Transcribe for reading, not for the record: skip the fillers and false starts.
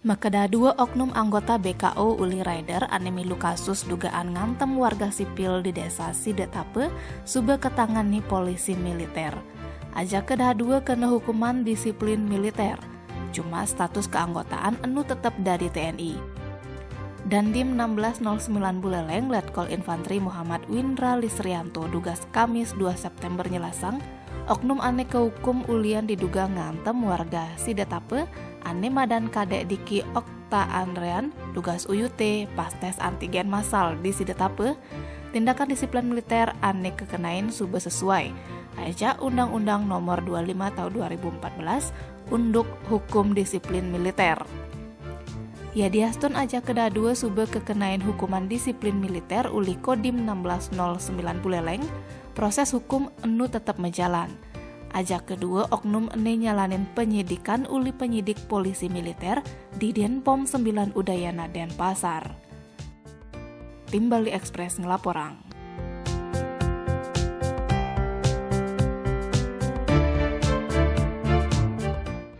Makada dua oknum anggota BKO Uli Rider ane milu kasus dugaan ngantem warga sipil di desa Sidetape sube ketangani polisi militer. Aja kedah dua kena hukuman disiplin militer. Cuma status keanggotaan enu tetap dari TNI. Dandim 1609 Buleleng Letkol Infantri Muhammad Windra Lisrianto dugas Kamis 2 September nyelasang oknum ane kehukum ulian diduga ngantem warga Sidetape ane madan kadek Diki Okta Andrean tugas UUT pas tes antigen massal di Sidetape. Tindakan disiplin militer ane kekenain sube sesuai aja Undang-Undang Nomor 25 Tahun 2014 Unduk Hukum Disiplin Militer. Ya diastun aja kedua sube kekenain hukuman disiplin militer uli Kodim 1609 Buleleng. Proses hukum enu tetap menjalan. Aja kedua oknum ene nyalanin penyidikan uli penyidik polisi militer di Denpom 9 Udayana Denpasar. Tim Bali Express ngelaporang.